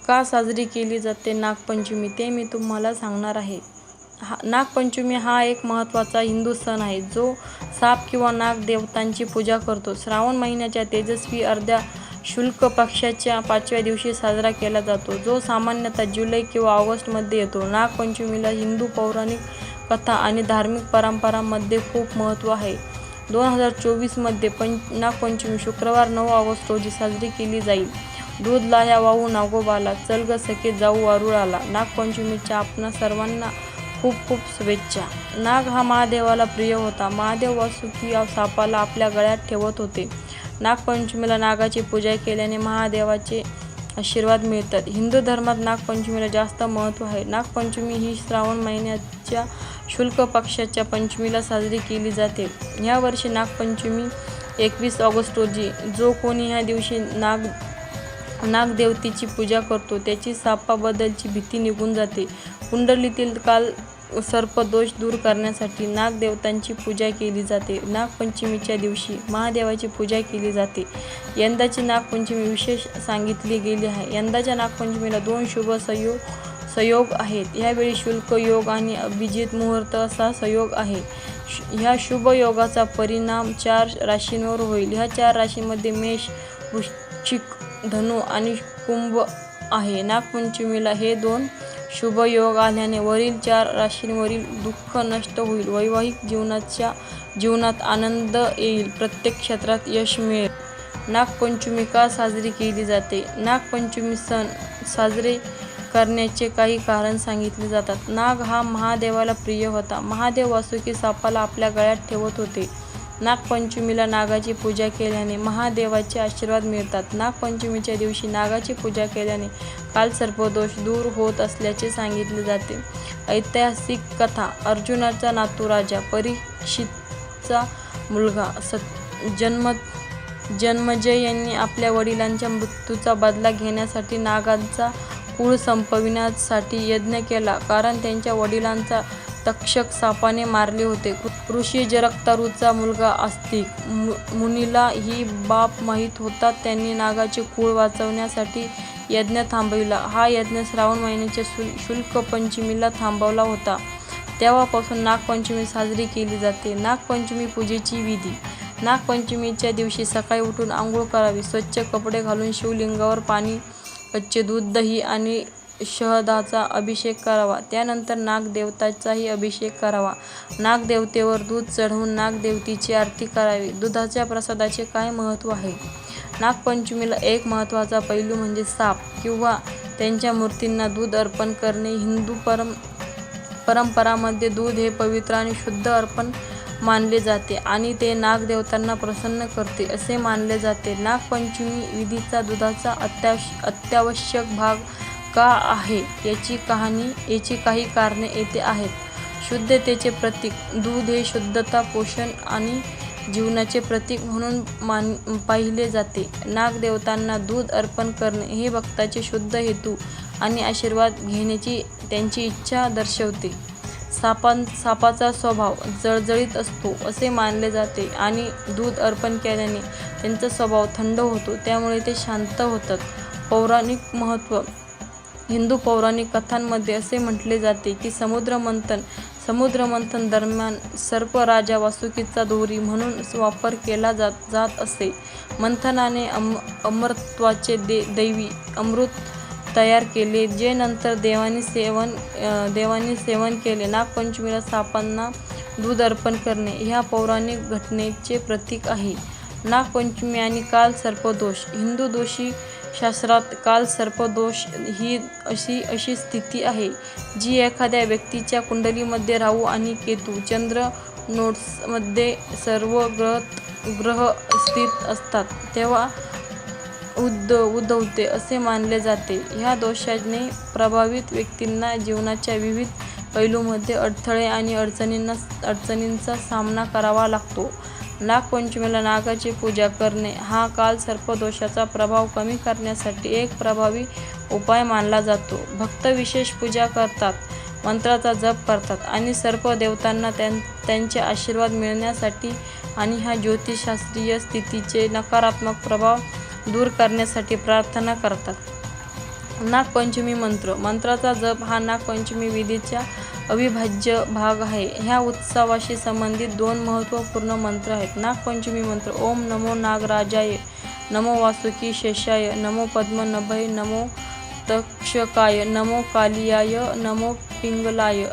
का साजरी केली जाते नागपंचमी ते मी तुम्हाला सांगणार आहे. नागपंचमी हा एक महत्त्वाचा हिंदू सण आहे जो साप किंवा नाग देवतांची पूजा करतो. श्रावण महिन्याच्या तेजस्वी अर्ध्या शुक्ल पक्षाच्या 5व्या दिवशी साजरा केला जातो, जो सामान्यतः जुलै किंवा ऑगस्टमध्ये येतो. नागपंचमीला हिंदू पौराणिक कथा आणि धार्मिक परंपरांमध्ये खूप महत्त्व आहे. 2024 मध्ये नागपंचमी शुक्रवार 9 ऑगस्ट रोजी साजरी केली जाईल. दूध लाह्या वाहू नागोबाला, चल ग सखे जाऊ वारुळाला. नागपंचमीच्या आपणा सर्वांना खूप खूप शुभेच्छा. नाग हा महादेवाला प्रिय होता. महादेव वासुकी सापाला आपल्या गळ्यात ठेवत होते. नागपंचमीला नागाची पूजा केल्याने महादेवाचे आशीर्वाद मिळतात. हिंदू धर्मात नागपंचमीला जास्त महत्त्व आहे. नागपंचमी ही श्रावण महिन्याच्या शुक्ल पक्षाच्या पंचमीला साजरी केली जाते. यावर्षी नागपंचमी 21 ऑगस्ट रोजी. जो कोणी ह्या दिवशी नागदेवतेची पूजा करतो त्याची सापाबद्दलची भीती निघून जाते. कुंडलीतील काल सर्पदोष दूर करण्यासाठी नागदेवतांची पूजा केली जाते. नागपंचमीच्या दिवशी महादेवाची पूजा केली जाते. यंदाची नागपंचमी विशेष सांगितली गेली आहे. यंदाच्या नागपंचमीला 2 शुभ संयोग आहेत. यावेळी शुक्ल योग आणि अभिजित मुहूर्त असा संयोग आहे. ह्या शुभ योगाचा परिणाम 4 राशींवर होईल. ह्या 4 राशींमध्ये मेष, वृश्चिक, धनु आणि कुंभ आहे. नागपंचमीला हे 2 शुभ योग आल्याने वरील 4 राशींवरील दुःख नष्ट होईल. वैवाहिक जीवनात आनंद येईल. प्रत्येक क्षेत्रात यश मिळेल. नागपंचमी का साजरी केली जाते? नागपंचमी सण साजरे करण्याचे काही कारण सांगितले जातात. नाग हा महादेवाला प्रिय होता. महादेव वासुकी सापाला आपल्या गळ्यात ठेवत होते. नागपंचमीला नागाची पूजा केल्याने महादेवाचे आशीर्वाद मिळतात. नागपंचमीच्या दिवशी नागाची पूजा केल्याने कालसर्पदोष दूर होत असल्याचे सांगितले जाते. ऐतिहासिक कथा. अर्जुनाचा नातू राजा परीक्षितचा मुलगा जन्मजय यांनी आपल्या वडिलांच्या मृत्यूचा बदला घेण्यासाठी नागांचा कुळ संपविण्यासाठी यज्ञ केला, कारण त्यांच्या वडिलांचा तक्षक सापाने मारले होते. ऋषी जरत्कारूचा मुलगा आस्तिक मुनीला ही बाब माहीत होता. त्यांनी नागाचे कुळ वाचवण्यासाठी यज्ञ थांबविला. हा यज्ञ श्रावण महिन्याच्या शुक्ल पंचमीला थांबवला होता. तेव्हापासून नागपंचमी साजरी केली जाते. नागपंचमी पूजेची विधी. नागपंचमीच्या दिवशी सकाळी उठून आंघोळ करावी. स्वच्छ कपडे घालून शिवलिंगावर पाणी, कच्चे दूध, दही आणि शहदाचा अभिषेक करावा. त्यानंतर नागदेवताचाही अभिषेक करावा. नागदेवतेवर दूध चढवून नागदेवतेची आरती करावी. दुधाच्या प्रसादाचे काय महत्त्व आहे? नागपंचमीला एक महत्त्वाचा पैलू म्हणजे साप किंवा त्यांच्या मूर्तींना दूध अर्पण करणे. हिंदू परंपरामध्ये दूध हे पवित्र आणि शुद्ध अर्पण मानले जाते आणि ते नागदेवतांना प्रसन्न करते असे मानले जाते. नागपंचमी विधीचा दुधाचा अत्यावश्यक भाग का आहे याची काही कारणे येथे आहेत. शुद्धतेचे प्रतीक. दूध हे शुद्धता, पोषण आणि जीवनाचे प्रतीक म्हणून पाहिले जाते. नागदेवतांना दूध अर्पण करणे हे भक्ताचे शुद्ध हेतू आणि आशीर्वाद घेण्याची त्यांची इच्छा दर्शवते. सापाचा स्वभाव जळजळीत असतो असे मानले जाते आणि दूध अर्पण केल्याने त्यांचा स्वभाव थंड होतो, त्यामुळे ते शांत होतात. पौराणिक महत्त्व. हिंदू पौराणिक कथांमध्ये असे म्हटले जाते की समुद्रमंथन दरम्यान सर्प राजा वासुकीचा दोरी म्हणून वापर केला जात असे. मंथनाने अमरत्वाचे दैवी अमृत तयार केले, जे नंतर देवांनी सेवन केले. नागपंचमीला सापांना दूध अर्पण करणे ह्या पौराणिक घटनेचे प्रतीक आहे. नागपंचमी आणि कालसर्पदोष. हिंदू ज्योतिषशास्त्रात कालसर्पदोष ही अशी स्थिती आहे जी एखाद्या व्यक्तीच्या कुंडलीमध्ये राहू आणि केतू, चंद्र नोड्समध्ये सर्व ग्रह स्थित असतात तेव्हा उद्भवते असे मानले जाते. ह्या दोषाने प्रभावित व्यक्तींना जीवनाच्या विविध पैलूंमध्ये अडथळे आणि अडचणींचा सामना करावा लागतो. नागपंचमीला नागाची पूजा करणे हा कालसर्पदोषाचा प्रभाव कमी करण्यासाठी एक प्रभावी उपाय मानला जातो. भक्त विशेष पूजा करतात, मंत्राचा जप करतात आणि सर्प देवतांना त्यांचे आशीर्वाद मिळण्यासाठी आणि ह्या ज्योतिषशास्त्रीय स्थितीचे नकारात्मक प्रभाव दूर करण्यासाठी प्रार्थना करतात. नागपंचमी मंत्र. मंत्राचा जप हा नागपंचमी विधीचा अविभाज्य भाग आहे. ह्या उत्सवाशी संबंधित 2 महत्त्वपूर्ण मंत्र आहेत. नागपंचमी मंत्र. ओम नमो नागराजाय, नमो वासुकी शेषाय, नमो पद्मनाभाय, नमो तक्षकाय, नमो कालियाय, नमो पिंगलाय,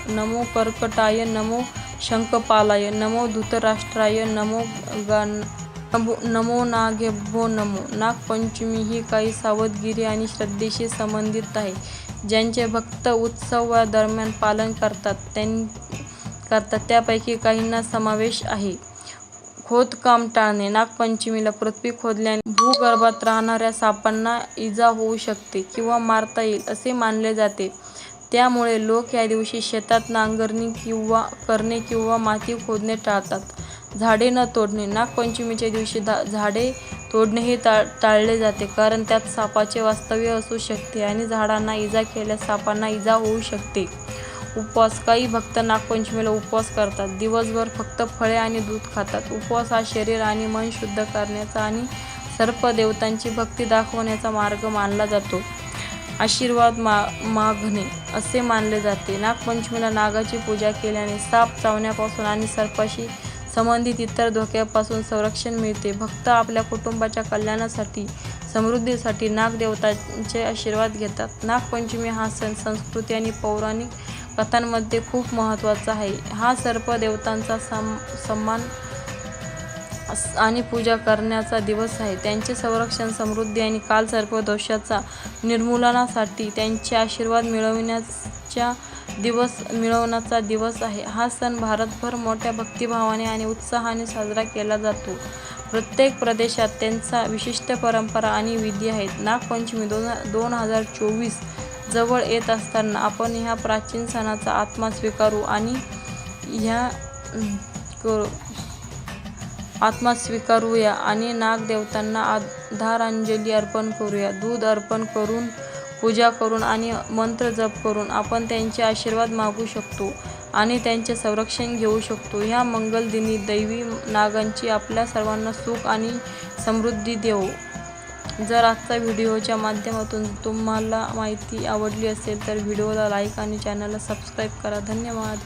नमो कर्कटाय, नमो शंखपालाय, नमो धृतराष्ट्राय, नमो नागेभ्यो नमो. नागपंचमी ही काही सावधगिरी आणि श्रद्धेशी संबंधित आहे, ज्यांचे भक्त उत्सवादरम्यान पालन करतात त्यापैकी काहींचा समावेश आहे. खोदकाम टाळणे. नागपंचमीला पृथ्वी खोदल्याने भूगर्भात राहणाऱ्या सापांना इजा होऊ शकते किंवा मारता येईल असे मानले जाते. त्यामुळे लोक या दिवशी शेतात नांगरणी करणे किंवा माती खोदणे टाळतात. झाडे न तोडणे. नागपंचमीच्या दिवशी झाडे तोडणेही टाळले जाते, कारण त्यात सापाचे वास्तव्य असू शकते आणि झाडांना इजा केल्यास सापांना इजा होऊ शकते. उपवास. काही भक्त नागपंचमीला उपवास करतात. दिवसभर फक्त फळे आणि दूध खातात. उपवास हा शरीर आणि मन शुद्ध करण्याचा आणि सर्प देवतांची भक्ती दाखवण्याचा मार्ग मानला जातो. आशीर्वाद मागणे असे मानले जाते. नागपंचमीला नागाची पूजा केल्याने साप चावण्यापासून आणि सर्पाशी संबंधित इतर धोक्यापासून संरक्षण मिळते. भक्त आपल्या कुटुंबाच्या कल्याणासाठी, समृद्धीसाठी नागदेवतांचे आशीर्वाद घेतात. नागपंचमी हा सण संस्कृती आणि पौराणिक कथांमध्ये खूप महत्त्वाचा आहे. हा सर्प देवतांचा सन्मान आणि पूजा करण्याचा दिवस आहे. त्यांचे संरक्षण, समृद्धी आणि कालसर्पदोषाच्या निर्मूलनासाठी त्यांचे आशीर्वाद मिळवण्याचा दिवस आहे. हा सण भारतभर मोठ्या भक्तिभावाने आणि उत्साहाने साजरा केला जातो. प्रत्येक प्रदेशात त्यांच्या विशिष्ट परंपरा आणि विधी आहेत. नागपंचमी 2024 जवळ येत असताना आपण ह्या प्राचीन सणाचा आत्मा स्वीकारूया आणि नागदेवतांना आदरांजली अर्पण करूया. दूध अर्पण करून, पूजा करून आणि मंत्र जप करून आपण त्यांचे आशीर्वाद मागू शकतो आणि त्यांचे संरक्षण घेऊ शकतो. ह्या मंगल दिनी दैवी नागांची आपल्या सर्वांना सुख आणि समृद्धी देवो. जर आजचा व्हिडिओच्या माध्यमातून तुम्हाला माहिती आवडली असेल तर व्हिडिओला लाईक आणि चॅनलला सबस्क्राईब करा. धन्यवाद.